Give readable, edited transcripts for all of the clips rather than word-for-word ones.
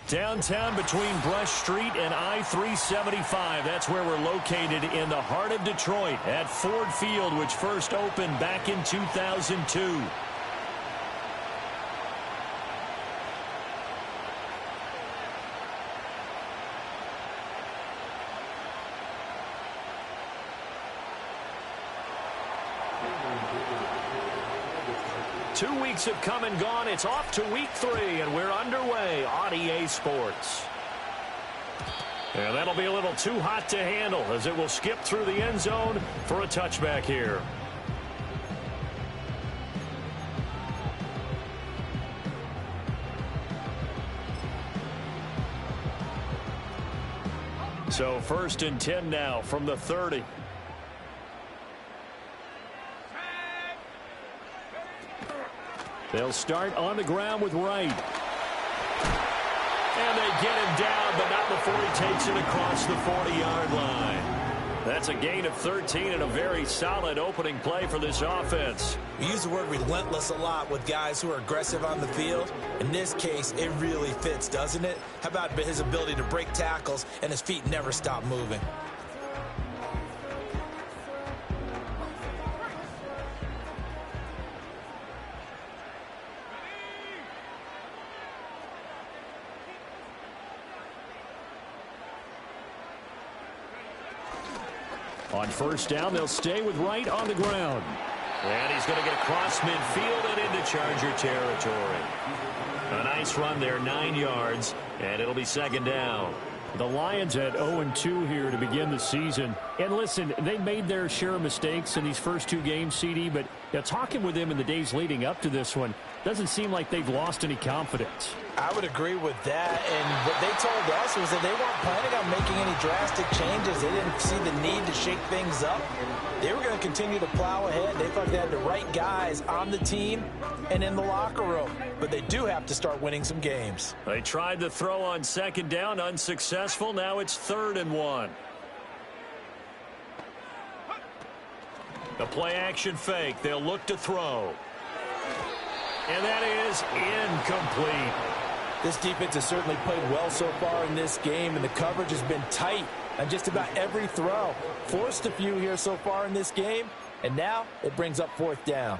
Downtown between Brush Street and I-375. That's where we're located in the heart of Detroit at Ford Field, which first opened back in 2002. Two weeks have come and gone. It's off to week 3, and we're underway on EA Sports. And that'll be a little too hot to handle as it will skip through the end zone for a touchback here. So 1st and 10 now from the 30. They'll start on the ground with Wright. And they get him down, but not before he takes it across the 40-yard line. That's a gain of 13 and a very solid opening play for this offense. We use the word relentless a lot with guys who are aggressive on the field. In this case, it really fits, doesn't it? How about his ability to break tackles and his feet never stop moving? On 1st down, they'll stay with Wright on the ground. And he's going to get across midfield and into Charger territory. A nice run there, 9 yards, and it'll be 2nd down. The Lions at 0-2 here to begin the season. And listen, they made their share of mistakes in these first 2 games, CD, but talking with them in the days leading up to this one, doesn't seem like they've lost any confidence. I would agree with that, and what they told us was that they weren't planning on making any drastic changes. They didn't see the need to shake things up. They were going to continue to plow ahead. They thought they had the right guys on the team and in the locker room, but they do have to start winning some games. They tried to throw on 2nd down, unsuccessful. Now it's 3rd and 1. The play-action fake. They'll look to throw. And that is incomplete. This defense has certainly played well so far in this game, and the coverage has been tight on just about every throw. Forced a few here so far in this game, and now it brings up 4th down.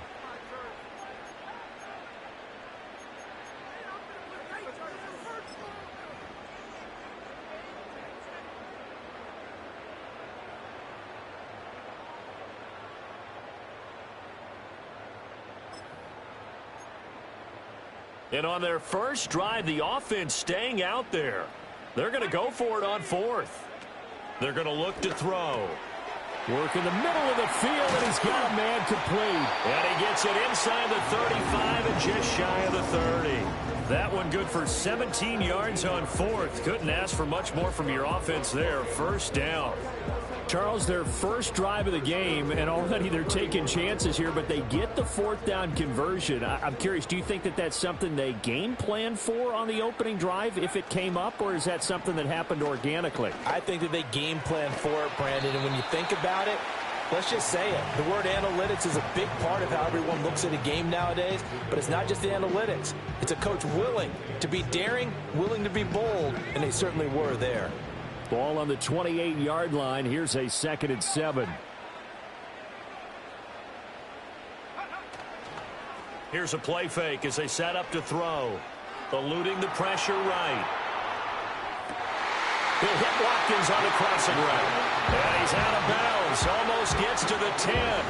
And on their first drive, the offense staying out there. They're going to go for it on 4th. They're going to look to throw. Work in the middle of the field, and he's got a man complete. And he gets it inside the 35 and just shy of the 30. That one good for 17 yards on 4th. Couldn't ask for much more from your offense there. 1st down. Charles, their first drive of the game, and already they're taking chances here, but they get the 4th down conversion. I'm curious, do you think that that's something they game plan for on the opening drive if it came up, or is that something that happened organically? I think that they game plan for it, Brandon, and when you think about it, let's just say it. The word analytics is a big part of how everyone looks at a game nowadays, but it's not just the analytics. It's a coach willing to be daring, willing to be bold, and they certainly were there. Ball on the 28-yard line. Here's a 2nd and 7. Here's a play fake as they set up to throw. Eluding the pressure right. He'll hit Watkins on the crossing route. And he's out of bounds. Almost gets to the 10.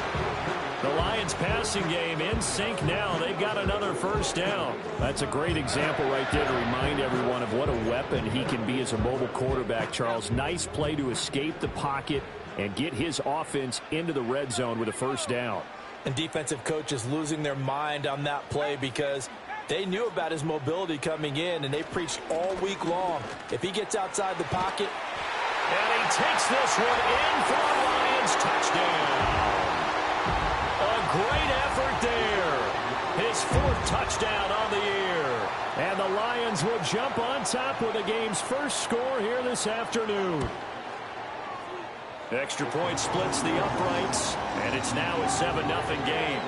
The Lions passing game in sync now. They've got another 1st down. That's a great example right there to remind everyone of what a weapon he can be as a mobile quarterback, Charles. Nice play to escape the pocket and get his offense into the red zone with a 1st down. And defensive coaches losing their mind on that play because they knew about his mobility coming in, and they preached all week long. If he gets outside the pocket. And he takes this one in for a Lions touchdown. A great effort there. His 4th touchdown on the year. And the Lions will jump on top with the game's first score here this afternoon. Extra point splits the uprights, and it's now a 7-0 game.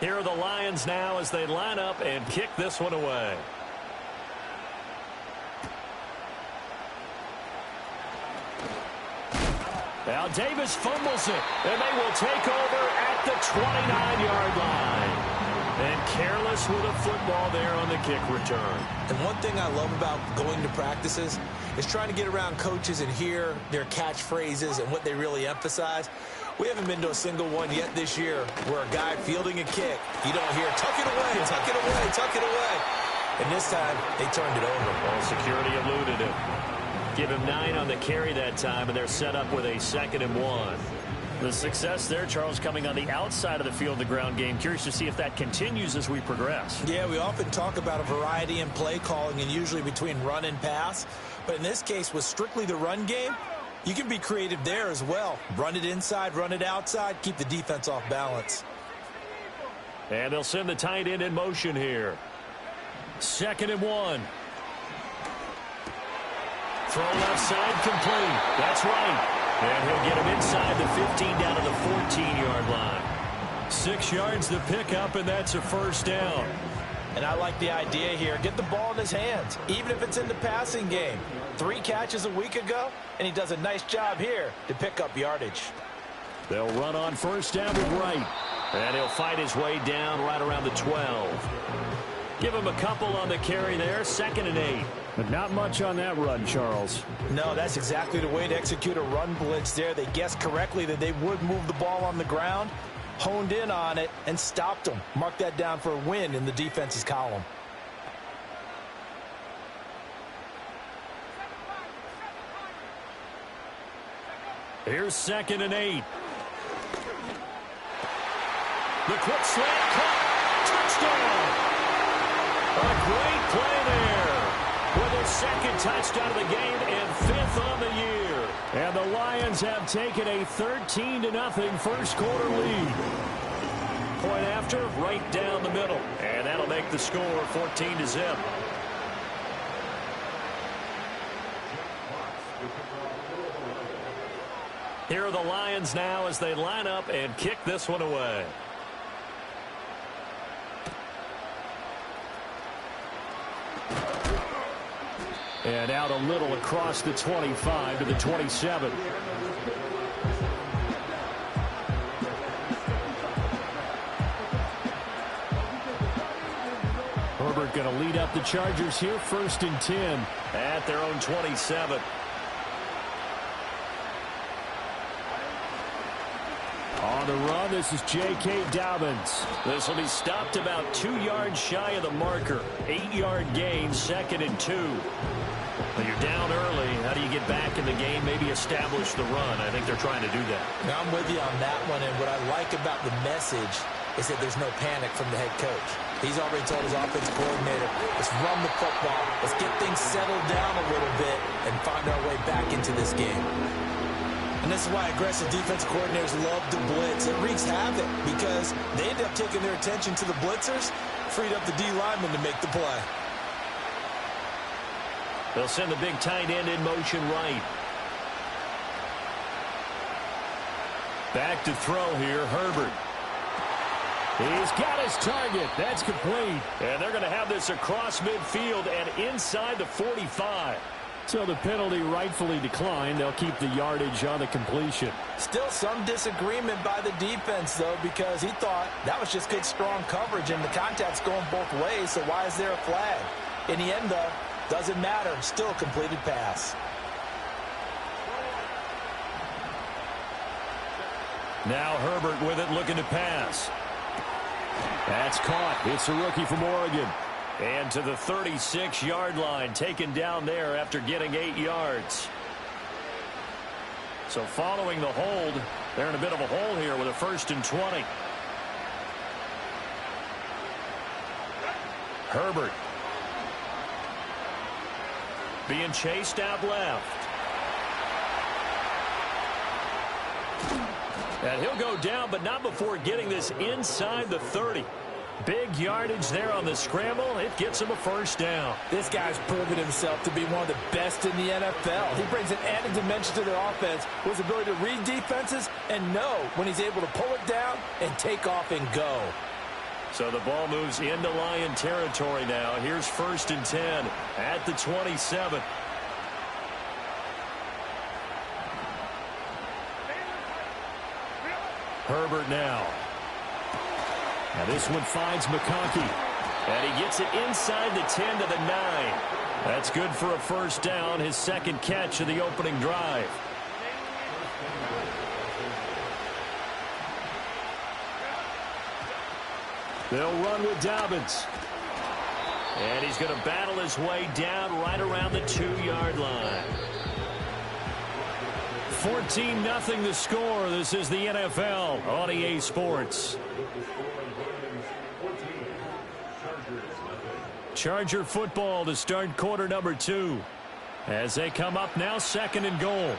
Here are the Lions now as they line up and kick this one away. Now Davis fumbles it, and they will take over at the 29-yard line. And careless with a football there on the kick return. And one thing I love about going to practices is trying to get around coaches and hear their catchphrases and what they really emphasize. We haven't been to a single one yet this year where a guy fielding a kick, you don't hear, tuck it away, tuck it away, tuck it away. And this time, they turned it over. Well, security eluded him. Give him 9 on the carry that time, and they're set up with a 2nd and 1. The success there, Charles, coming on the outside of the field, the ground game. Curious to see if that continues as we progress. Yeah, we often talk about a variety in play calling and usually between run and pass. But in this case, with strictly the run game, you can be creative there as well. Run it inside, run it outside, keep the defense off balance. And they'll send the tight end in motion here. 2nd and 1. Throw left side complete. That's right. And he'll get him inside the 15 down to the 14-yard line. 6 yards to pick up, and that's a first down. And I like the idea here. Get the ball in his hands, even if it's in the passing game. 3 catches a week ago, and he does a nice job here to pick up yardage. They'll run on first down with Wright. And he'll fight his way down right around the 12. Give him a couple on the carry there. 2nd and 8. But not much on that run, Charles. No, that's exactly the way to execute a run blitz there. They guessed correctly that they would move the ball on the ground, honed in on it, and stopped them. Mark that down for a win in the defense's column. Here's 2nd and 8. The quick slant caught. Touchdown. A great play there. With his 2nd touchdown of the game and 5th on the year. And the Lions have taken a 13-0 first quarter lead. Point after, right down the middle. And that'll make the score 14-0. Here are the Lions now as they line up and kick this one away. And out a little across the 25 to the 27. Herbert going to lead up the Chargers here, 1st and 10 at their own 27. On the run, this is J.K. Dobbins. This will be stopped about 2 yards shy of the marker. 8-yard gain, 2nd and 2. When you're down early, how do you get back in the game, maybe establish the run? I think they're trying to do that. Now, I'm with you on that one, and what I like about the message is that there's no panic from the head coach. He's already told his offensive coordinator, let's run the football, let's get things settled down a little bit and find our way back into this game. And this is why aggressive defense coordinators love to blitz. It wreaks havoc because they end up taking their attention to the blitzers, freed up the D lineman to make the play. They'll send the big tight end in motion right. Back to throw here, Herbert. He's got his target. That's complete. And they're going to have this across midfield and inside the 45. So the penalty rightfully declined. They'll keep the yardage on the completion. Still some disagreement by the defense, though, because he thought that was just good, strong coverage, and the contact's going both ways, so why is there a flag? In the end, though, doesn't matter. Still a completed pass. Now Herbert with it, looking to pass. That's caught. It's a rookie from Oregon. And to the 36-yard line, taken down there after getting 8 yards. So following the hold, they're in a bit of a hole here with a 1st and 20. Herbert. Being chased out left. And he'll go down, but not before getting this inside the 30. Big yardage there on the scramble. It gets him a 1st down. This guy's proven himself to be one of the best in the NFL. He brings an added dimension to their offense with his ability to read defenses and know when he's able to pull it down and take off and go. So the ball moves into Lion territory now. Here's 1st and 10 at the 27. Herbert now. Now this one finds McConkey. And he gets it inside the 10 to the 9. That's good for a 1st down, his 2nd catch of the opening drive. They'll run with Dobbins. And he's going to battle his way down right around the 2-yard line. 14-0 the score. This is the NFL on EA Sports. Charger football to start quarter number 2. As they come up now, 2nd and goal.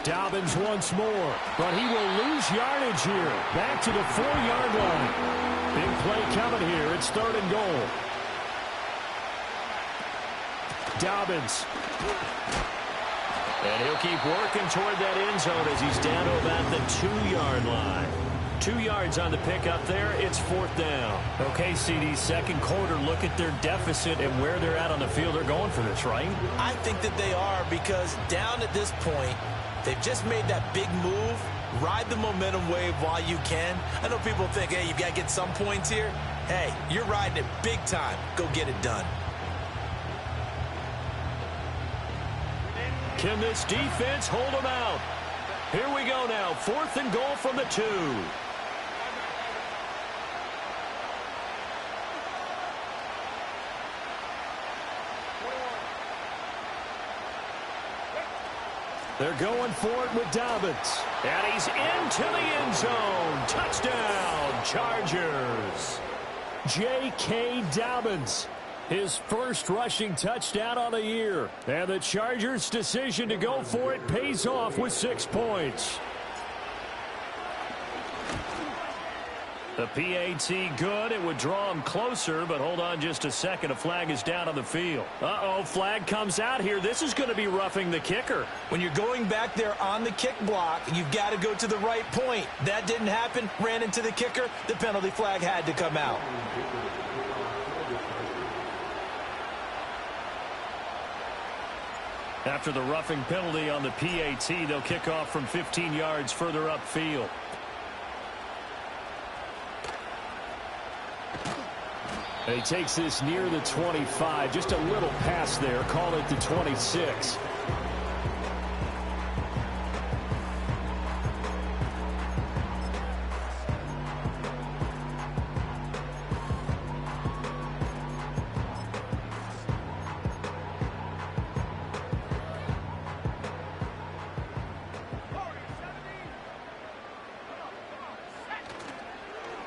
Dobbins once more, but he will lose yardage here. Back to the 4-yard line. Big play coming here. It's 3rd and goal. Dobbins. And he'll keep working toward that end zone as he's down to about the 2-yard line. 2 yards on the pickup there. It's 4th down. Okay, CD, 2nd quarter. Look at their deficit and where they're at on the field. They're going for this, right? I think that they are, because down at this point, they've just made that big move. Ride the momentum wave while you can. I know people think, hey, you've got to get some points here. Hey, you're riding it big time. Go get it done. Can this defense hold them out? Here we go now. 4th and goal from the 2. They're going for it with Dobbins. And he's into the end zone. Touchdown, Chargers. J.K. Dobbins. His 1st rushing touchdown on the year. And the Chargers' decision to go for it pays off with 6 points. The PAT good. It would draw him closer, but hold on just a second. A flag is down on the field. Uh-oh, flag comes out here. This is going to be roughing the kicker. When you're going back there on the kick block, you've got to go to the right point. That didn't happen. Ran into the kicker. The penalty flag had to come out. After the roughing penalty on the PAT, they'll kick off from 15 yards further upfield. And he takes this near the 25. Just a little pass there. Call it the 26.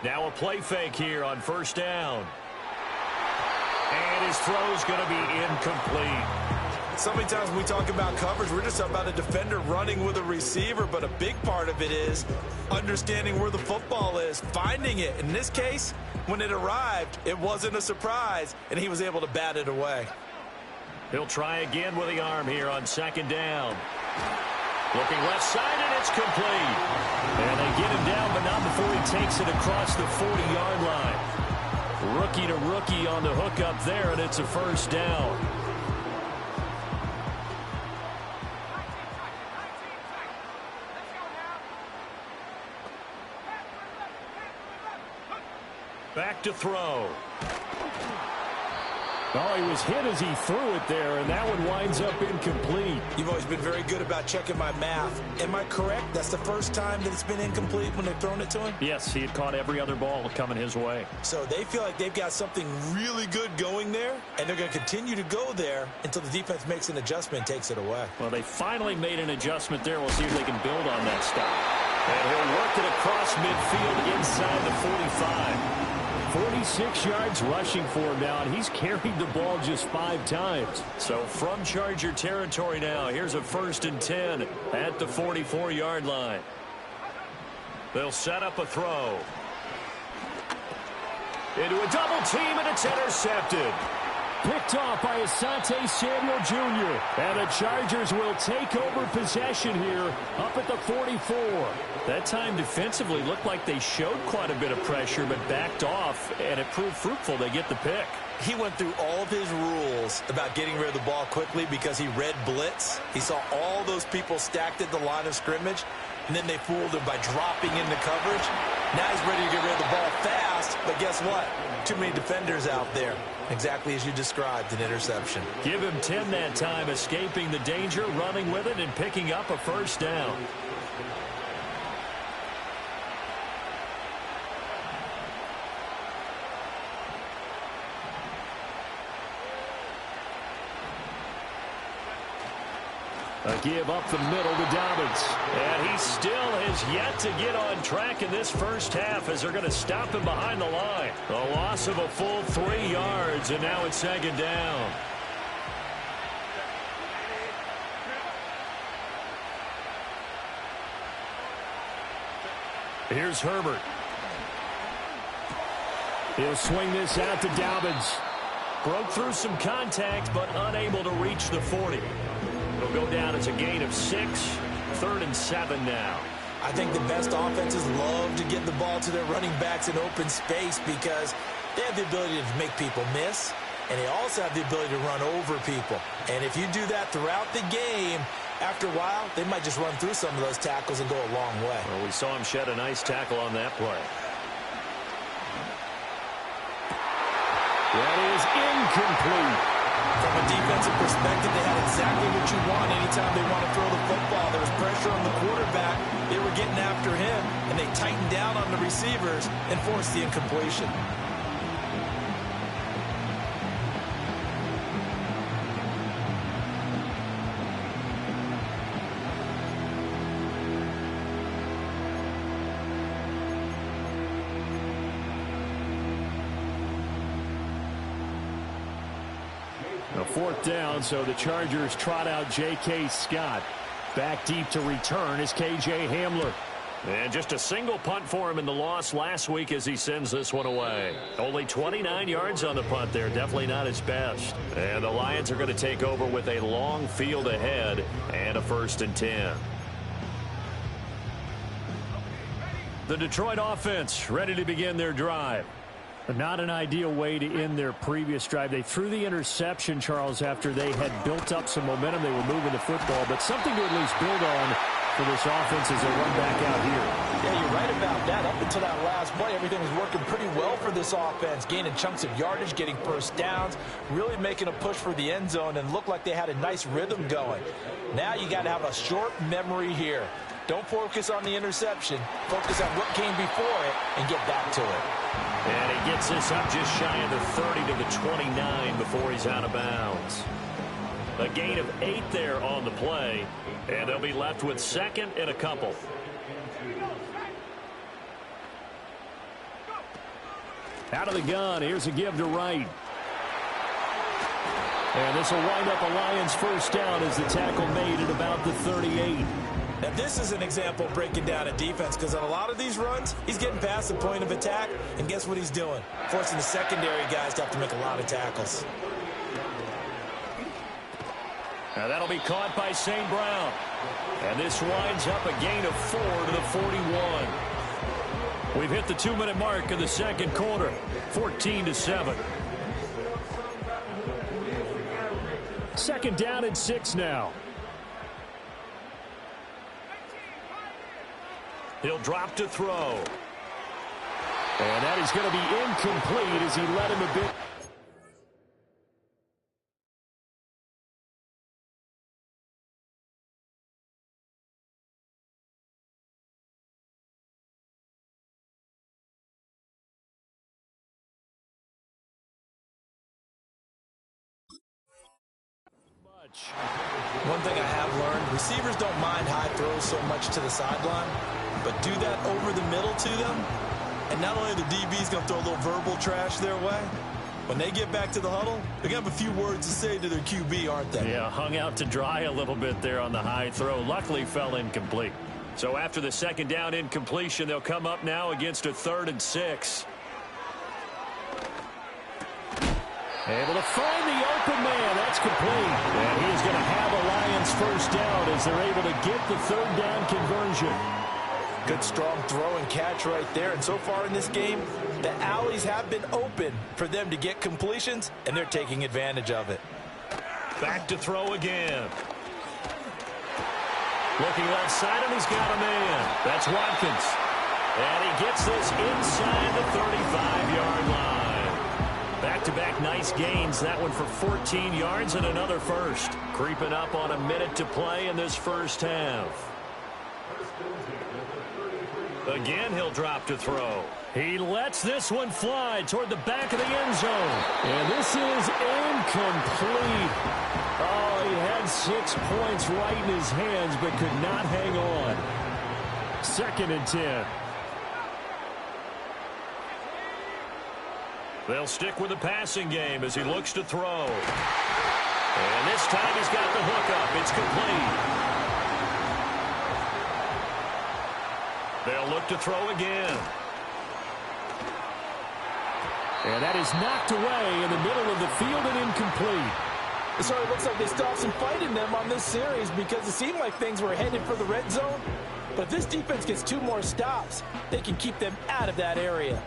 Now a play fake here on 1st down. And his throw's going to be incomplete. So many times when we talk about coverage, we're just about a defender running with a receiver, but a big part of it is understanding where the football is, finding it. In this case, when it arrived, it wasn't a surprise, and he was able to bat it away. He'll try again with the arm here on 2nd down. Looking left side, and it's complete. And they get him down, but not before he takes it across the 40-yard line. Rookie to rookie on the hook up there, and it's a 1st down. Back to throw. Oh, he was hit as he threw it there, and that one winds up incomplete. You've always been very good about checking my math. Am I correct? That's the first time that it's been incomplete when they've thrown it to him? Yes, he had caught every other ball coming his way. So they feel like they've got something really good going there, and they're going to continue to go there until the defense makes an adjustment and takes it away. Well, they finally made an adjustment there. We'll see if they can build on that stop. And he'll work it across midfield inside the 45. 46 yards rushing for him now, and he's carried the ball just 5 times. So from Charger territory now, here's a 1st and 10 at the 44-yard line. They'll set up a throw. Into a double team, and it's intercepted. Picked off by Asante Samuel Jr. And the Chargers will take over possession here up at the 44. That time defensively looked like they showed quite a bit of pressure but backed off, and it proved fruitful. They get the pick. He went through all of his rules about getting rid of the ball quickly because he read blitz. He saw all those people stacked at the line of scrimmage, and then they fooled him by dropping into coverage. Now he's ready to get rid of the ball fast, but guess what? Too many defenders out there. Exactly as you described, an interception. Give him 10 that time, escaping the danger, running with it, and picking up a first down. A give up the middle to Dobbins. And he still has yet to get on track in this first half as they're going to stop him behind the line. A loss of a full 3 yards, and now it's second down. Here's Herbert. He'll swing this out to Dobbins. Broke through some contact, but unable to reach the 40. It'll go down as a gain of 6, 3rd and 7 now. I think the best offenses love to get the ball to their running backs in open space because they have the ability to make people miss, and they also have the ability to run over people. And if you do that throughout the game, after a while, they might just run through some of those tackles and go a long way. Well, we saw him shed a nice tackle on that play. That is incomplete. From a defensive perspective, they had exactly what you want anytime they want to throw the football. There was pressure on the quarterback. They were getting after him, and they tightened down on the receivers and forced the incompletion. A 4th down, so the Chargers trot out J.K. Scott. Back deep to return is K.J. Hamler. And just a single punt for him in the loss last week as he sends this one away. Only 29 yards on the punt there. Definitely not his best. And the Lions are going to take over with a long field ahead and a 1st and 10. The Detroit offense ready to begin their drive. But not an ideal way to end their previous drive. They threw the interception, Charles, after they had built up some momentum. They were moving the football, but something to at least build on for this offense as they run back out here. Yeah, you're right about that. Up until that last play, everything was working pretty well for this offense, gaining chunks of yardage, getting first downs, really making a push for the end zone, and looked like they had a nice rhythm going. Now you got to have a short memory here. Don't focus on the interception. Focus on what came before it and get back to it. And he gets this up just shy of the 30 to the 29 before he's out of bounds. A gain of 8 there on the play, and they'll be left with 2nd and a couple. Out of the gun, here's a give to Wright. And this will wind up a Lions first down as the tackle made at about the 38. Now, this is an example of breaking down a defense because on a lot of these runs, he's getting past the point of attack, and guess what he's doing? Forcing the secondary guys to have to make a lot of tackles. Now that'll be caught by St. Brown. And this winds up a gain of 4 to the 41. We've hit the 2-minute mark of the second quarter, 14-7. 2nd down and 6 now. He'll drop to throw. And that is going to be incomplete as he led him a bit. One thing I have learned, receivers don't mind high throws so much to the sideline, but do that over the middle to them, and not only the DB's going to throw a little verbal trash their way, when they get back to the huddle, they're going to have a few words to say to their QB, aren't they? Yeah, hung out to dry a little bit there on the high throw. Luckily fell incomplete. So after the second down incompletion, they'll come up now against a 3rd and 6. Able to find the open man. That's complete. And he's going to have a Lions first down as they're able to get the 3rd down conversion. Good strong throw and catch right there. And so far in this game, the alleys have been open for them to get completions, and they're taking advantage of it. Back to throw again. Looking left side, and he's got a man. That's Watkins. And he gets this inside the 35-yard line. Back-to-back nice gains. That one for 14 yards and another first. Creeping up on a minute to play in this first half. Again, he'll drop to throw. He lets this one fly toward the back of the end zone. And this is incomplete. Oh, he had 6 points right in his hands, but could not hang on. 2nd and 10. They'll stick with the passing game as he looks to throw. And this time he's got the hook up. It's complete. They'll look to throw again. And that is knocked away in the middle of the field and incomplete. So it looks like they still have some fight in them on this series because it seemed like things were headed for the red zone. But if this defense gets 2 more stops, they can keep them out of that area.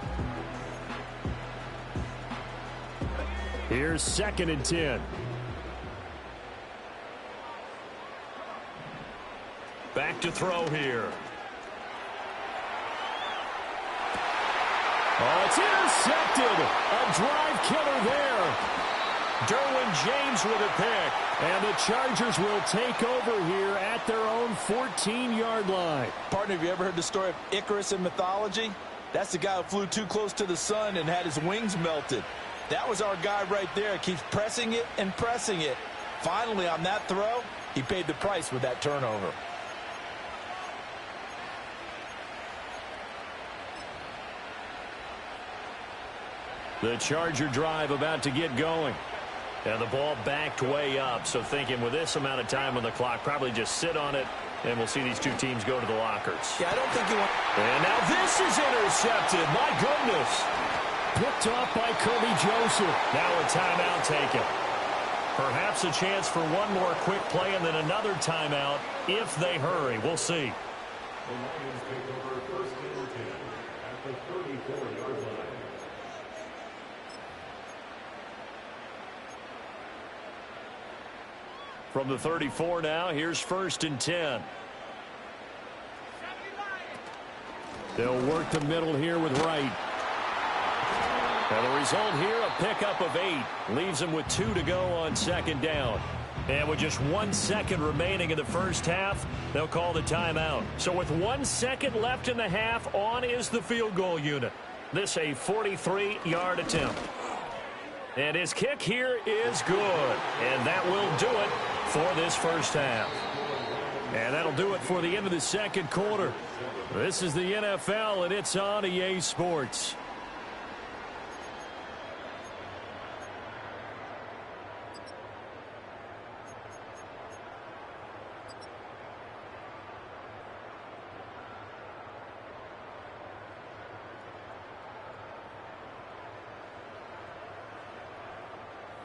Here's 2nd and 10. Back to throw here. Oh, it's intercepted. A drive killer there. Derwin James with a pick. And the Chargers will take over here at their own 14-yard line. Partner, have you ever heard the story of Icarus in mythology? That's the guy who flew too close to the sun and had his wings melted. That was our guy right there. Keeps pressing it and pressing it. Finally, on that throw, he paid the price with that turnover. The Charger drive about to get going. And the ball backed way up. So thinking with this amount of time on the clock, probably just sit on it, and we'll see these two teams go to the lockers. Yeah, I don't think you want... And now this is intercepted. My goodness. Picked off by Kirby Joseph. Now a timeout taken. Perhaps a chance for one more quick play and then another timeout if they hurry. We'll see. The Lions take over 1st and 10 at the 34-yard line. From the 34 now, here's 1st and 10. They'll work the middle here with Wright. And the result here, a pickup of 8. Leaves them with 2 to go on 2nd down. And with just 1 second remaining in the first half, they'll call the timeout. So with 1 second left in the half, on is the field goal unit. This a 43-yard attempt. And his kick here is good. And that will do it for this first half. And that'll do it for the end of the second quarter. This is the NFL, and it's on EA Sports.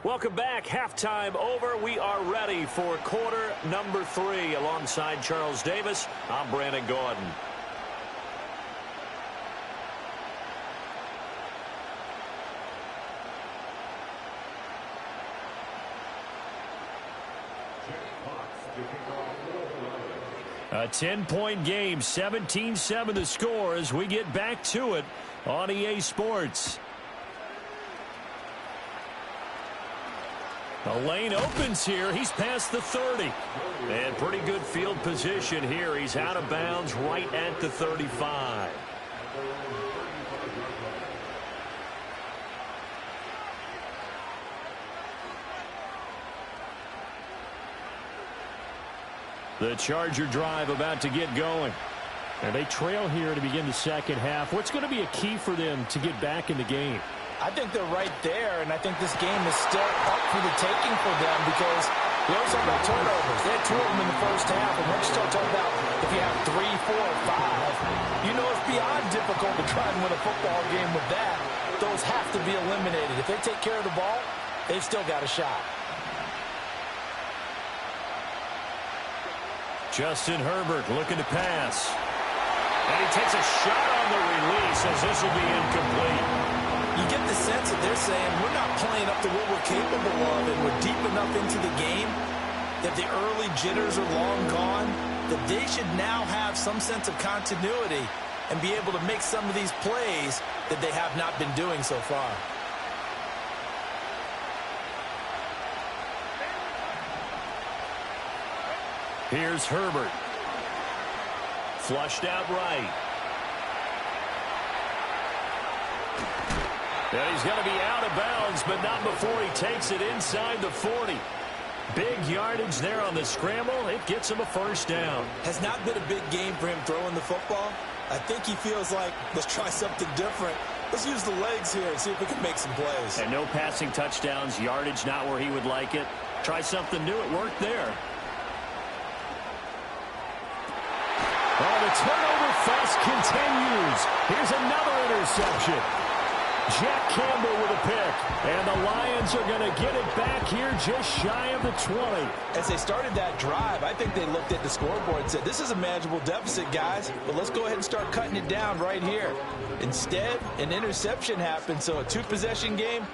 Welcome back. Halftime over. We are ready for quarter number 3. Alongside Charles Davis, I'm Brandon Gordon. A 10-point game, 17-7 the score as we get back to it on EA Sports. The lane opens here. He's past the 30. And pretty good field position here. He's out of bounds right at the 35. The Charger drive about to get going. And they trail here to begin the second half. What's going to be a key for them to get back in the game? I think they're right there, and I think this game is still up for the taking for them because We always talk about turnovers. They had 2 of them in the first half. And once you start talking about if you have 3, 4, or 5, you know it's beyond difficult to try and win a football game with that. Those have to be eliminated. If they take care of the ball, they've still got a shot. Justin Herbert looking to pass. And he takes a shot on the release as this will be incomplete. You get the sense that they're saying we're not playing up to what we're capable of, and we're deep enough into the game that the early jitters are long gone, that they should now have some sense of continuity and be able to make some of these plays that they have not been doing so far. Here's Herbert. Flushed out right. And he's going to be out of bounds, but not before he takes it inside the 40. Big yardage there on the scramble. It gets him a first down. Has not been a big game for him throwing the football. I think he feels like, let's try something different. Let's use the legs here and see if we can make some plays. And no passing touchdowns, yardage not where he would like it. Try something new. It worked there. Oh, the turnover fest continues. Here's another interception. Jack Campbell with a pick. And the Lions are going to get it back here just shy of the 20. As they started that drive, I think they looked at the scoreboard and said, this is a manageable deficit, guys, but let's go ahead and start cutting it down right here. Instead, an interception happened, so a 2-possession game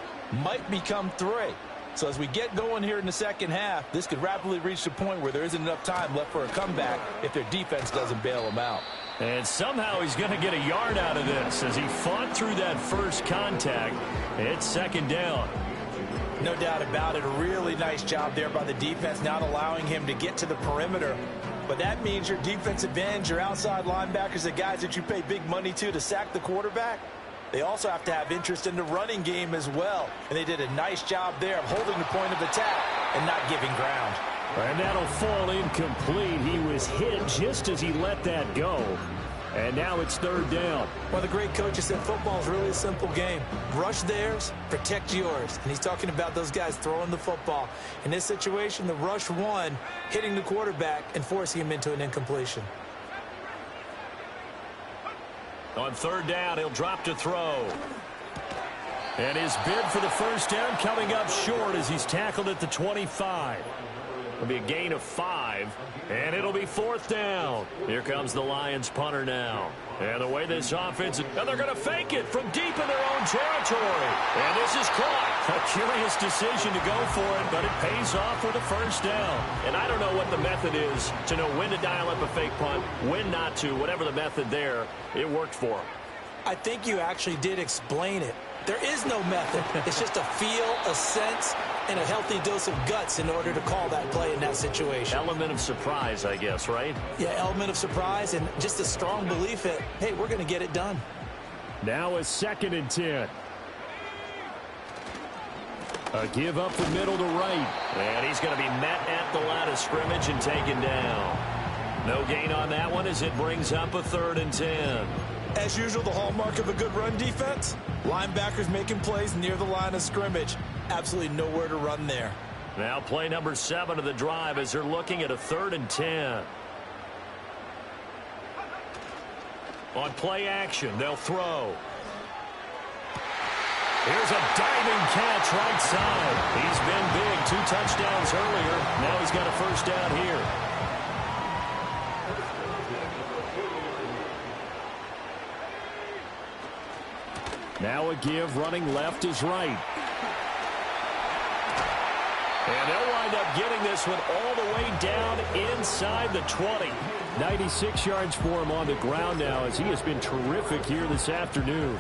might become 3. So as we get going here in the second half, this could rapidly reach the point where there isn't enough time left for a comeback if their defense doesn't bail them out. And somehow he's going to get a yard out of this as he fought through that first contact. It's second down. No doubt about it. A really nice job there by the defense, not allowing him to get to the perimeter. But that means your defensive ends, your outside linebackers, the guys that you pay big money to sack the quarterback, they also have to have interest in the running game as well. And they did a nice job there of holding the point of attack and not giving ground. And that'll fall incomplete. He was hit just as he let that go. And now it's third down. Well, the great coach said football is really a simple game. Rush theirs, protect yours. And he's talking about those guys throwing the football. In this situation, the rush one, hitting the quarterback and forcing him into an incompletion. On third down, he'll drop to throw. And his bid for the first down coming up short as he's tackled at the 25. It'll be a gain of 5, and it'll be fourth down. Here comes the Lions punter now. And the way this offense, and they're going to fake it from deep in their own territory. And this is caught. A curious decision to go for it, but it pays off with a first down. And I don't know what the method is to know when to dial up a fake punt, when not to. Whatever the method there, it worked for him. I think you actually did explain it. There is no method. It's just a feel, a sense, and a healthy dose of guts in order to call that play in that situation. Element of surprise, I guess, right? Yeah, element of surprise and just a strong belief that, hey, we're going to get it done. Now a 2nd and 10. A give up the middle to right. And he's going to be met at the line of scrimmage and taken down. No gain on that one as it brings up a 3rd and 10. As usual, the hallmark of a good run defense, linebackers making plays near the line of scrimmage. Absolutely nowhere to run there. Now play number 7 of the drive as they're looking at a 3rd and 10. On play action, they'll throw. Here's a diving catch right side. He's been big. 2 touchdowns earlier. Now he's got a first down here. Now a give, running left is right. And they'll wind up getting this one all the way down inside the 20. 96 yards for him on the ground now as he has been terrific here this afternoon.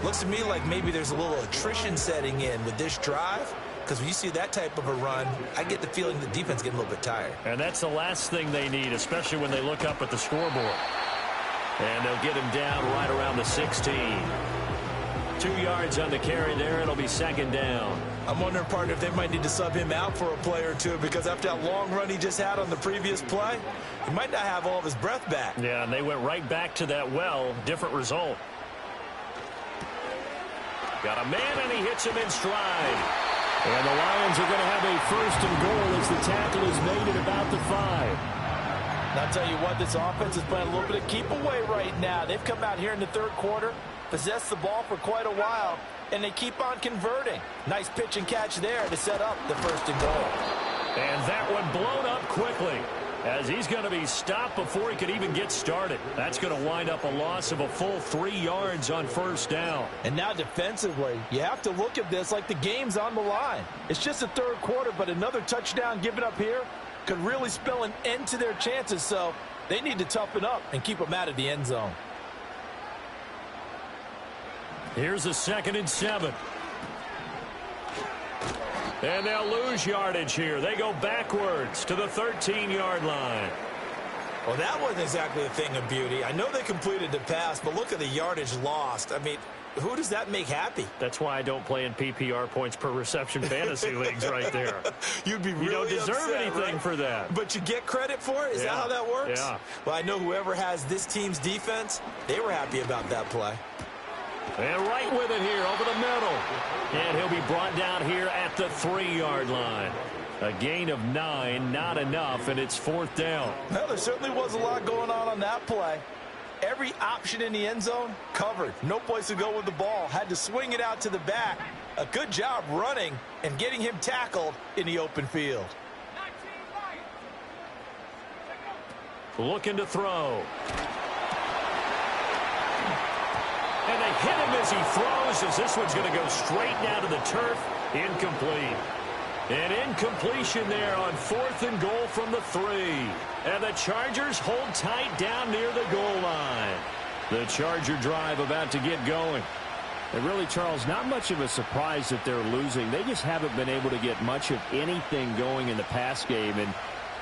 Looks to me like maybe there's a little attrition setting in with this drive, because when you see that type of a run, I get the feeling the defense getting a little bit tired. And that's the last thing they need, especially when they look up at the scoreboard. And they'll get him down right around the 16. 2 yards on the carry there. It'll be second down. I'm wondering, partner, if they might need to sub him out for a play or two, because after that long run he just had on the previous play, he might not have all of his breath back. Yeah, and they went right back to that well. Different result. Got a man, and he hits him in stride. And the Lions are going to have a first and goal as the tackle is made at about the 5. And I'll tell you what, this offense is playing a little bit of keep away right now. They've come out here in the third quarter, possessed the ball for quite a while, and they keep on converting. Nice pitch and catch there to set up the first and goal. And that one blown up quickly, as he's going to be stopped before he could even get started. That's going to wind up a loss of a full 3 yards on first down. And now defensively, you have to look at this like the game's on the line. It's just the third quarter, but another touchdown given up here could really spell an end to their chances, so they need to toughen up and keep them out of the end zone. Here's a 2nd and 7. And they'll lose yardage here. They go backwards to the 13-yard line. Well, that wasn't exactly a thing of beauty. I know they completed the pass, but look at the yardage lost. I mean, who does that make happy? That's why I don't play in PPR points per reception fantasy leagues right there. You'd be really You don't deserve upset, anything right? for that. But you get credit for it? Is that how that works? Yeah. Well, I know whoever has this team's defense, they were happy about that play. And right with it here over the middle. And he'll be brought down here at the 3-yard line. A gain of 9, not enough, and it's 4th down. Well, there certainly was a lot going on that play. Every option in the end zone covered. No place to go with the ball. Had to swing it out to the back. A good job running and getting him tackled in the open field. Looking to throw. And they hit him as he throws, as this one's going to go straight down to the turf. Incomplete. An incompletion there on 4th and goal from the 3. And the Chargers hold tight down near the goal line. The Charger drive about to get going. And really, Charles, not much of a surprise that they're losing. They just haven't been able to get much of anything going in the pass game. And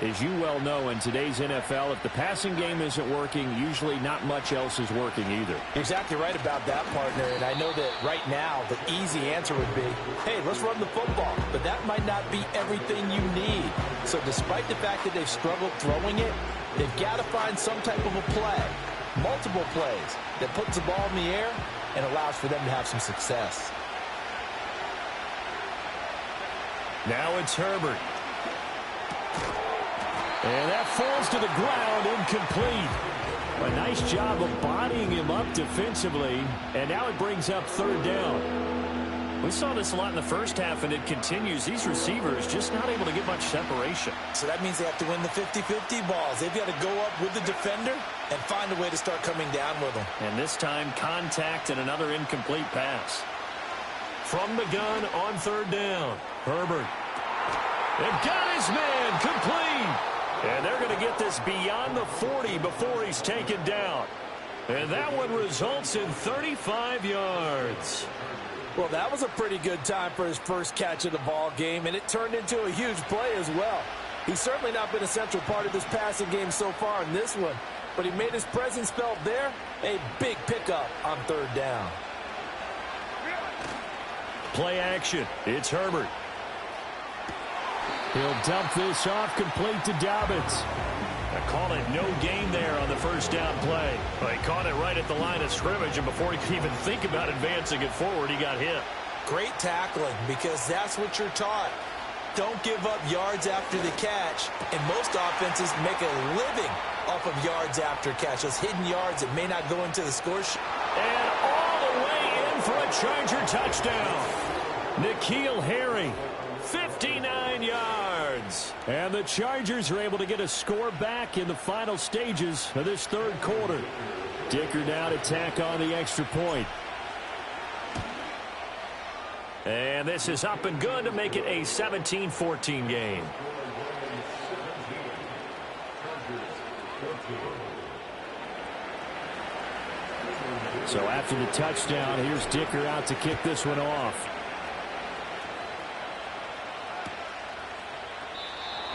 as you well know, in today's NFL, if the passing game isn't working, usually not much else is working either. You're exactly right about that, partner. And I know that right now the easy answer would be, hey, let's run the football. But that might not be everything you need. So despite the fact that they've struggled throwing it, they've got to find some type of a play, multiple plays, that puts the ball in the air and allows for them to have some success. Now it's Herbert. And that falls to the ground, incomplete. A nice job of bodying him up defensively, and now it brings up 3rd down. We saw this a lot in the first half, and it continues. These receivers just not able to get much separation. So that means they have to win the 50-50 balls. They've got to go up with the defender and find a way to start coming down with them. And this time, contact and another incomplete pass. From the gun on 3rd down, Herbert. They've got his man, complete. And they're going to get this beyond the 40 before he's taken down. And that one results in 35 yards. Well, that was a pretty good time for his first catch of the ball game, and it turned into a huge play as well. He's certainly not been a central part of this passing game so far in this one, but he made his presence felt there. A big pickup on 3rd down. Play action. It's Herbert. He'll dump this off complete to Dobbins. I call it no gain there on the first down play. Well, he caught it right at the line of scrimmage, and before he could even think about advancing it forward, he got hit. Great tackling, because that's what you're taught. Don't give up yards after the catch, and most offenses make a living off of yards after catch. Those hidden yards that may not go into the score sheet. And all the way in for a Charger touchdown. N'Keal Harry, 59 yards. And the Chargers are able to get a score back in the final stages of this 3rd quarter. Dicker now to tack on the extra point. And this is up and good to make it a 17-14 game. So after the touchdown, here's Dicker out to kick this one off.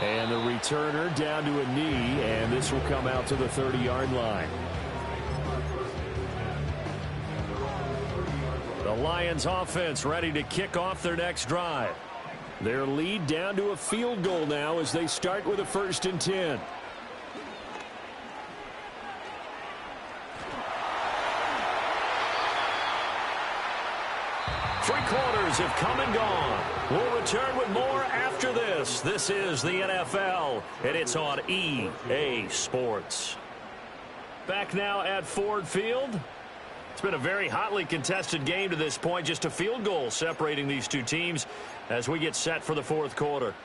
And the returner down to a knee, and this will come out to the 30-yard line. The Lions offense ready to kick off their next drive. Their lead down to a field goal now as they start with a 1st and 10. Three quarters have come and gone. We'll return with more after this. This is the NFL, and it's on EA Sports. Back now at Ford Field. It's been a very hotly contested game to this point. Just a field goal separating these two teams as we get set for the fourth quarter.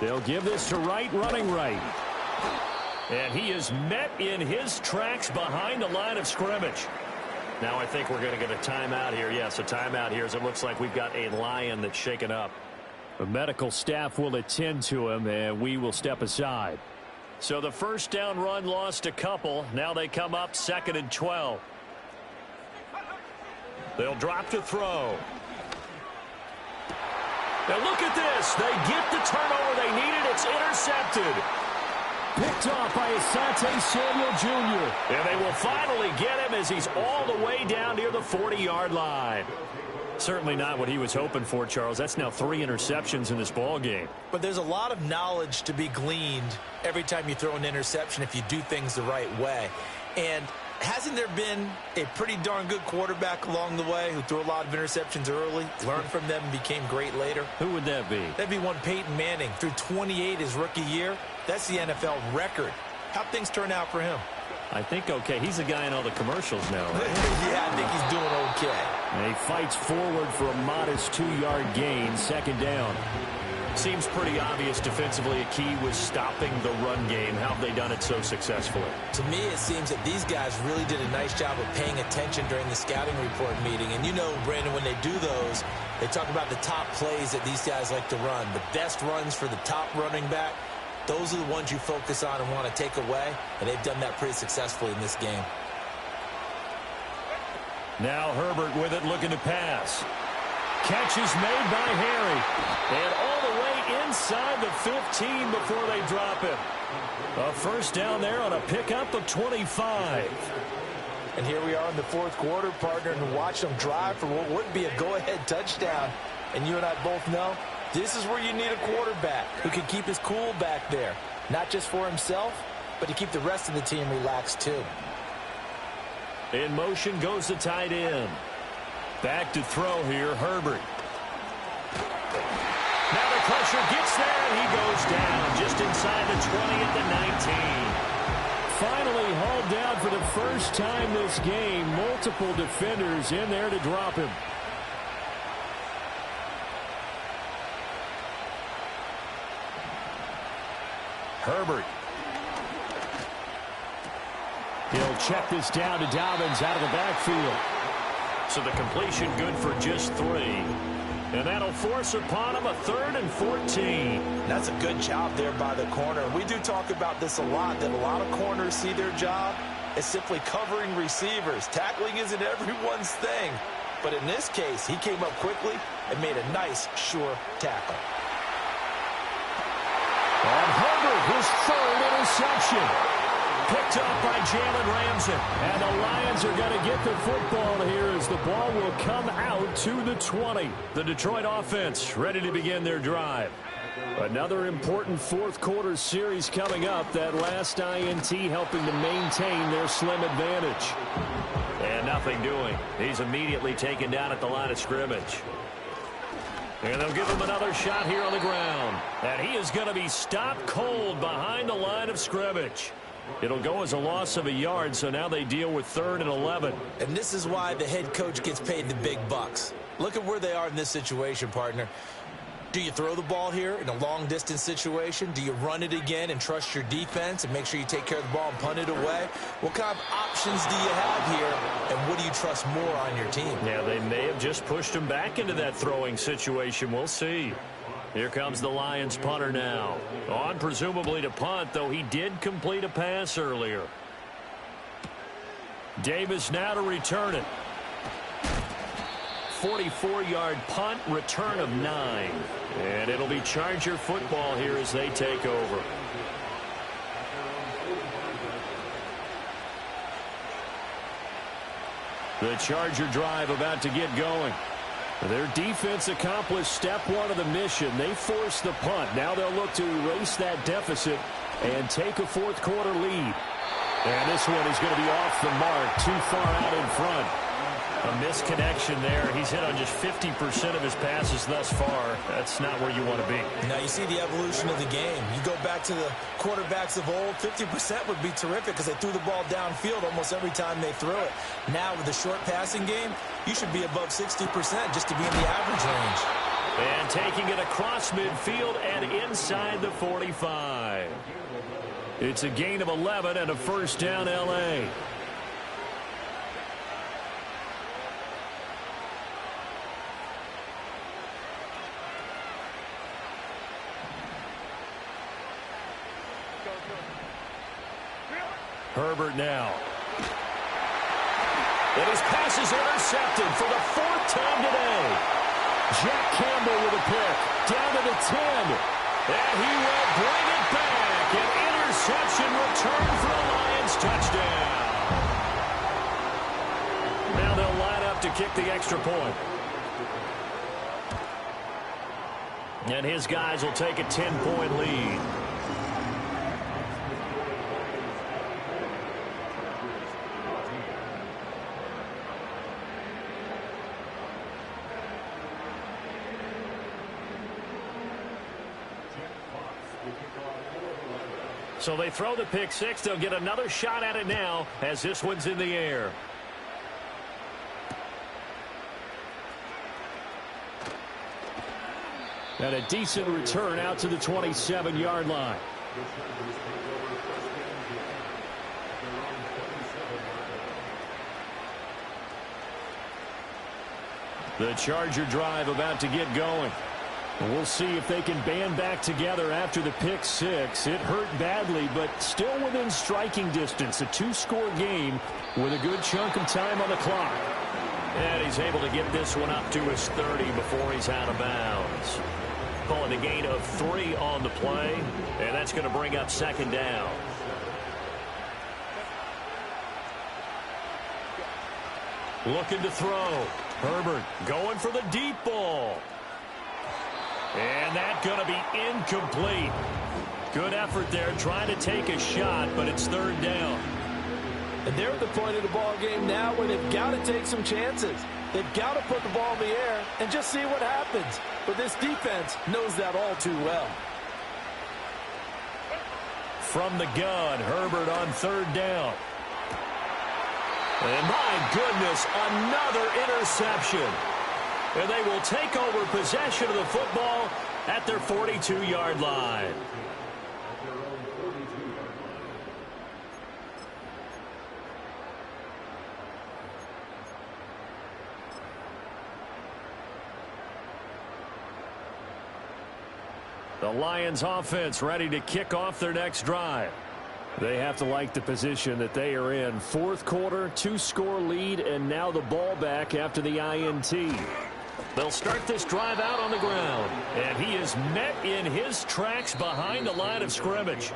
They'll give this to Wright, running right. And he is met in his tracks behind the line of scrimmage. Now I think we're going to get a timeout here. Yes, a timeout here as it looks like we've got a lion that's shaken up. The medical staff will attend to him, and we will step aside. So the first down run lost a couple. Now they come up 2nd and 12. They'll drop to throw. Now look at this. They get the turnover they needed. It's intercepted. Picked off by Asante Samuel Jr. And they will finally get him as he's all the way down near the 40-yard line. Certainly not what he was hoping for, Charles. That's now 3 interceptions in this ball game. But there's a lot of knowledge to be gleaned every time you throw an interception if you do things the right way. And hasn't there been a pretty darn good quarterback along the way who threw a lot of interceptions early, learned from them, and became great later? Who would that be? That'd be one Peyton Manning. Threw 28 his rookie year. That's the NFL record. How'd things turn out for him? I think okay. He's the guy in all the commercials now, right? Yeah, I think he's doing okay. And he fights forward for a modest 2-yard gain, 2nd down. Seems pretty obvious defensively a key was stopping the run game. How have they done it so successfully? To me, it seems that these guys really did a nice job of paying attention during the scouting report meeting. And you know, Brandon, when they do those, they talk about the top plays that these guys like to run. The best runs for the top running back. Those are the ones you focus on and want to take away, and they've done that pretty successfully in this game. Now Herbert with it, looking to pass. Catch is made by Harry. And all the way inside the 15 before they drop him. A first down there on a pickup of 25. And here we are in the fourth quarter, partner, and watch them drive for what would be a go-ahead touchdown. And you and I both know this is where you need a quarterback who can keep his cool back there. Not just for himself, but to keep the rest of the team relaxed too. In motion goes the tight end. Back to throw here, Herbert. Now the pressure gets there, and he goes down just inside the 20 at the 19. Finally hauled down for the first time this game. Multiple defenders in there to drop him. Herbert. He'll check this down to Dobbins out of the backfield. So the completion good for just 3. And that'll force upon him a 3rd and 14. That's a good job there by the corner. We do talk about this a lot, that a lot of corners see their job as simply covering receivers. Tackling isn't everyone's thing. But in this case, he came up quickly and made a nice, sure tackle. And Herbert, his 3rd interception. Picked up by Jalen Ramsey. And the Lions are going to get the football here as the ball will come out to the 20. The Detroit offense ready to begin their drive. Another important fourth quarter series coming up. That last INT helping to maintain their slim advantage. And nothing doing. He's immediately taken down at the line of scrimmage. And they'll give him another shot here on the ground. And he is going to be stopped cold behind the line of scrimmage. It'll go as a loss of a yard, so now they deal with 3rd and 11. And this is why the head coach gets paid the big bucks. Look at where they are in this situation, partner. Do you throw the ball here in a long-distance situation? Do you run it again and trust your defense and make sure you take care of the ball and punt it away? What kind of options do you have here, and what do you trust more on your team? Yeah, they may have just pushed him back into that throwing situation. We'll see. Here comes the Lions punter now. On presumably to punt, though he did complete a pass earlier. Davis now to return it. 44-yard punt, return of 9. And it'll be Charger football here as they take over. The Charger drive about to get going. Their defense accomplished step 1 of the mission. They forced the punt. Now they'll look to erase that deficit and take a fourth quarter lead. And this one is going to be off the mark, too far out in front. A misconnection there. He's hit on just 50% of his passes thus far. That's not where you want to be. Now you see the evolution of the game. You go back to the quarterbacks of old, 50% would be terrific because they threw the ball downfield almost every time they threw it. Now with the short passing game, you should be above 60% just to be in the average range. And taking it across midfield and inside the 45. It's a gain of 11 and a first down, L.A. Herbert now. And his pass is intercepted for the fourth time today. Jack Campbell with a pick. Down to the 10. And he will bring it back. An interception return for the Lions touchdown. Now they'll line up to kick the extra point. And his guys will take a 10-point lead. So they throw the pick six. They'll get another shot at it now as this one's in the air. And a decent return out to the 27-yard line. The Charger drive about to get going. We'll see if they can band back together after the pick six. It hurt badly, but still within striking distance. A two-score game with a good chunk of time on the clock. And he's able to get this one up to his 30 before he's out of bounds. Calling a gain of 3 on the play, and that's going to bring up second down. Looking to throw. Herbert going for the deep ball. And that's going to be incomplete. Good effort there trying to take a shot, but it's third down. And they're at the point of the ball game now where they've got to take some chances. They've got to put the ball in the air and just see what happens. But this defense knows that all too well. From the gun, Herbert on third down. And my goodness, another interception. And they will take over possession of the football at their 42-yard line. The Lions offense ready to kick off their next drive. They have to like the position that they are in. Fourth quarter, two-score lead, and now the ball back after the INT. They'll start this drive out on the ground, and he is met in his tracks behind the line of scrimmage.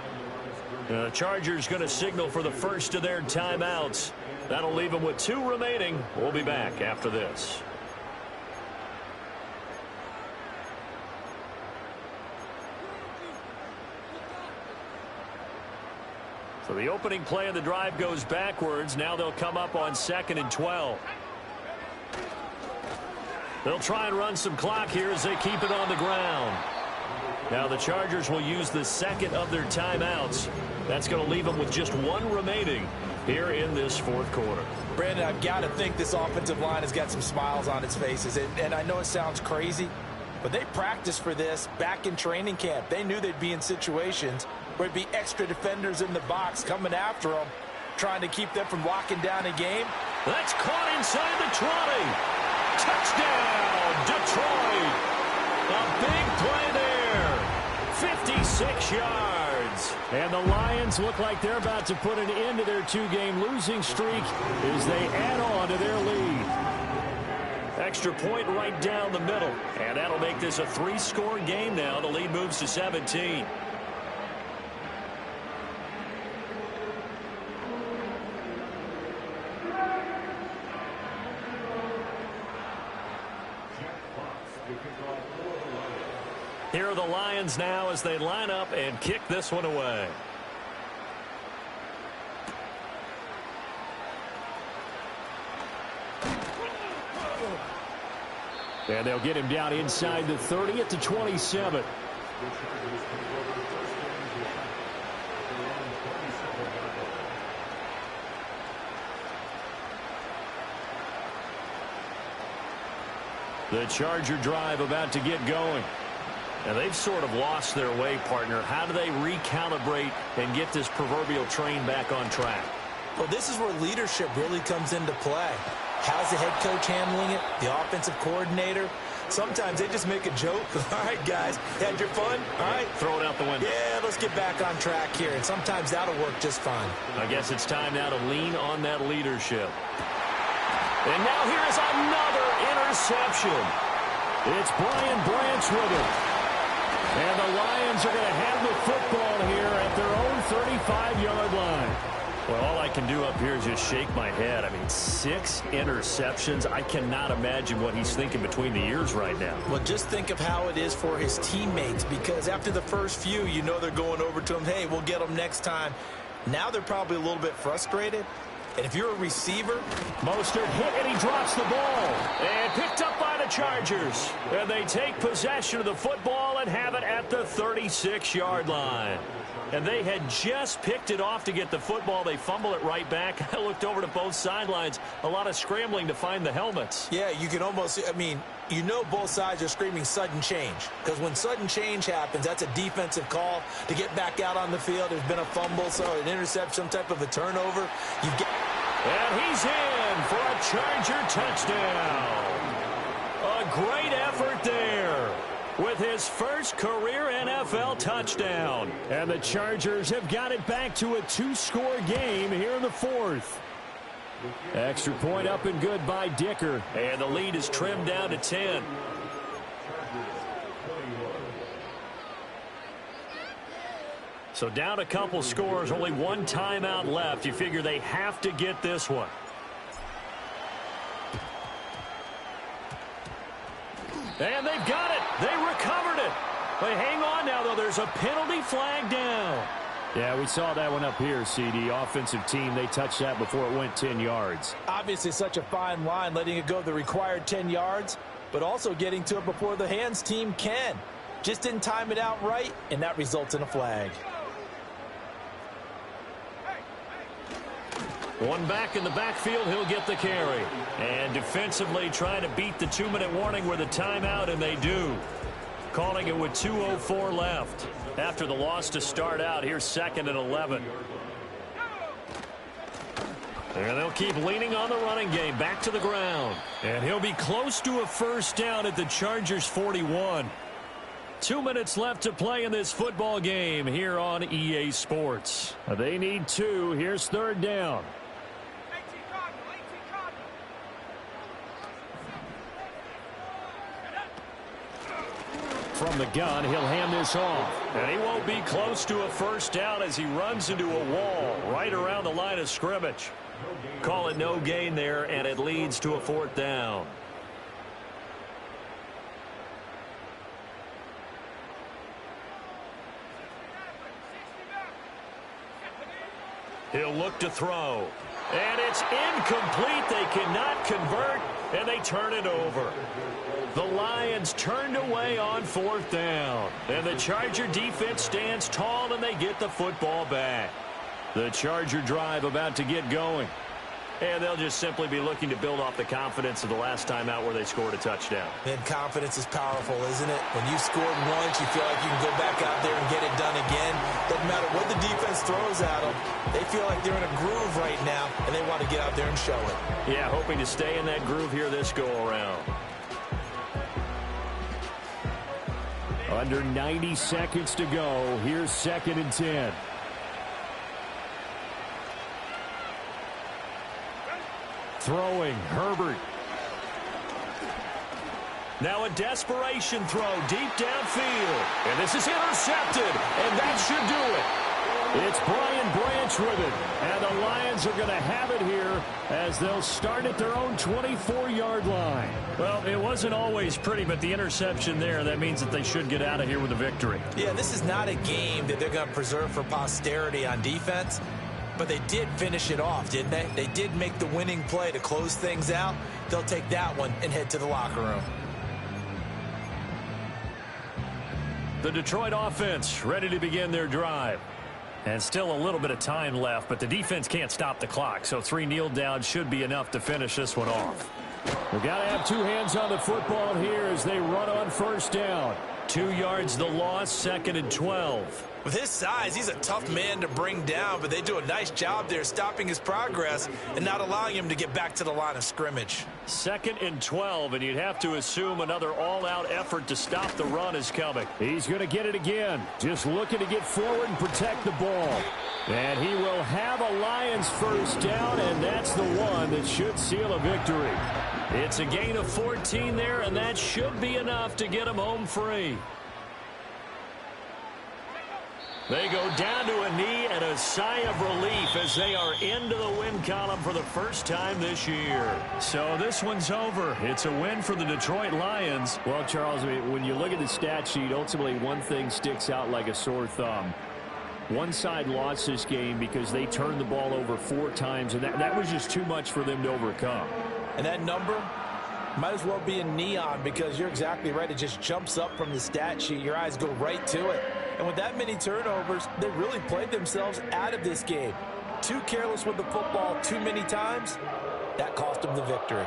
The Chargers going to signal for the first of their timeouts. That'll leave them with 2 remaining. We'll be back after this. So the opening play of the drive goes backwards. Now they'll come up on 2nd and 12. They'll try and run some clock here as they keep it on the ground. Now the Chargers will use the second of their timeouts. That's going to leave them with just 1 remaining here in this fourth quarter. Brandon, I've got to think this offensive line has got some smiles on its faces. And I know it sounds crazy, but they practiced for this back in training camp. They knew they'd be in situations where it'd be extra defenders in the box coming after them, trying to keep them from locking down a game. That's caught inside the 20. Touchdown, Detroit. A big play there. 56 yards. And the Lions look like they're about to put an end to their 2-game losing streak as they add on to their lead. Extra point right down the middle. And that'll make this a 3-score game now. The lead moves to 17. Here are the Lions now as they line up and kick this one away. And they'll get him down inside the 30 at the 27. The Charger drive about to get going. And they've sort of lost their way, partner. How do they recalibrate and get this proverbial train back on track? Well, this is where leadership really comes into play. How's the head coach handling it? The offensive coordinator? Sometimes they just make a joke. All right, guys, had your fun? All right. Throw it out the window. Yeah, let's get back on track here. And sometimes that'll work just fine. I guess it's time now to lean on that leadership. And now here is another interception. It's Brian Branch with it. And the Lions are going to have the football here at their own 35-yard line. Well, all I can do up here is just shake my head. I mean, 6 interceptions. I cannot imagine what he's thinking between the ears right now. Well, just think of how it is for his teammates, because after the first few, you know they're going over to him, hey, we'll get them next time. Now they're probably a little bit frustrated. And if you're a receiver, Mostert hit and he drops the ball. And picked up by the Chargers. And they take possession of the football and have it at the 36-yard line. And they had just picked it off to get the football. They fumble it right back. I looked over to both sidelines. A lot of scrambling to find the helmets. yeah, you can almost, I mean, you know both sides are screaming sudden change. Because when sudden change happens, that's a defensive call to get back out on the field. There's been a fumble, so an interception, some type of a turnover. And he's in for a Charger touchdown. A great effort there with his first career NFL touchdown. And the Chargers have got it back to a 2-score game here in the 4th. Extra point up and good by Dicker. And the lead is trimmed down to 10. So down a couple scores, only one timeout left. You figure they have to get this one. And they've got it. They recovered it. They hang on now, though. There's a penalty flag down. Yeah, we saw that one up here, CD. Offensive team, they touched that before it went 10 yards. Obviously such a fine line, letting it go the required 10 yards, but also getting to it before the hands team can. Just didn't time it out right, and that results in a flag. One back in the backfield, he'll get the carry. And defensively trying to beat the 2-minute warning with a timeout, and they do. Calling it with 2:04 left. After the loss to start out, here's 2nd and 11. And they'll keep leaning on the running game, back to the ground. And he'll be close to a first down at the Chargers 41. 2 minutes left to play in this football game here on EA Sports. They need 2. Here's 3rd down. From the gun, he'll hand this off. And he won't be close to a first down as he runs into a wall right around the line of scrimmage. Call it no gain there, and it leads to a 4th down. He'll look to throw. And it's incomplete. They cannot convert, and they turn it over. The Lions turned away on 4th down. And the Charger defense stands tall, and they get the football back. The Charger drive about to get going. And they'll just simply be looking to build off the confidence of the last time out where they scored a touchdown. And confidence is powerful, isn't it? When you scored once, you feel like you can go back out there and get it done again. Doesn't matter what the defense throws at them. They feel like they're in a groove right now, and they want to get out there and show it. Yeah, hoping to stay in that groove here this go-around. Under 90 seconds to go. Here's 2nd and 10. Throwing, Herbert. Now a desperation throw deep downfield. And this is intercepted, and that should do it. It's Brian Branch with it. And the Lions are going to have it here as they'll start at their own 24-yard line. Well, it wasn't always pretty, but the interception there, that means that they should get out of here with a victory. Yeah, this is not a game that they're going to preserve for posterity on defense. But they did finish it off, didn't they? They did make the winning play to close things out. They'll take that one and head to the locker room. The Detroit offense ready to begin their drive. And still a little bit of time left, but the defense can't stop the clock, so 3 kneel downs should be enough to finish this one off. We've got to have 2 hands on the football here as they run on first down. 2 yards the loss, 2nd and 12. With his size, he's a tough man to bring down, but they do a nice job there stopping his progress and not allowing him to get back to the line of scrimmage. 2nd and 12, and you'd have to assume another all-out effort to stop the run is coming. He's going to get it again. Just looking to get forward and protect the ball. And he will have a Lions first down, and that's the one that should seal a victory. It's a gain of 14 there, and that should be enough to get him home free. They go down to a knee and a sigh of relief as they are into the win column for the first time this year. So this one's over. It's a win for the Detroit Lions. Well, Charles, I mean, when you look at the stat sheet, ultimately one thing sticks out like a sore thumb. One side lost this game because they turned the ball over 4 times, and that was just too much for them to overcome. And that number might as well be in neon because you're exactly right. It just jumps up from the stat sheet. Your eyes go right to it. And with that many turnovers, they really played themselves out of this game. Too careless with the football too many times. That cost them the victory.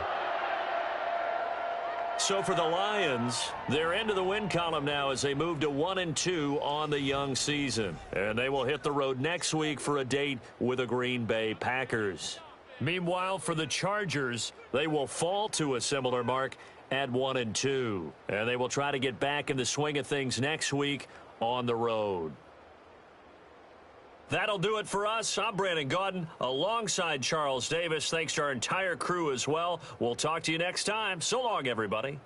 So for the Lions, they're into the win column now as they move to 1-2 on the young season. And they will hit the road next week for a date with the Green Bay Packers. Meanwhile, for the Chargers, they will fall to a similar mark at 1-2. And they will try to get back in the swing of things next week on the road. That'll do it for us. I'm Brandon Gaudin alongside Charles Davis. Thanks to our entire crew as well. We'll talk to you next time. So long, everybody.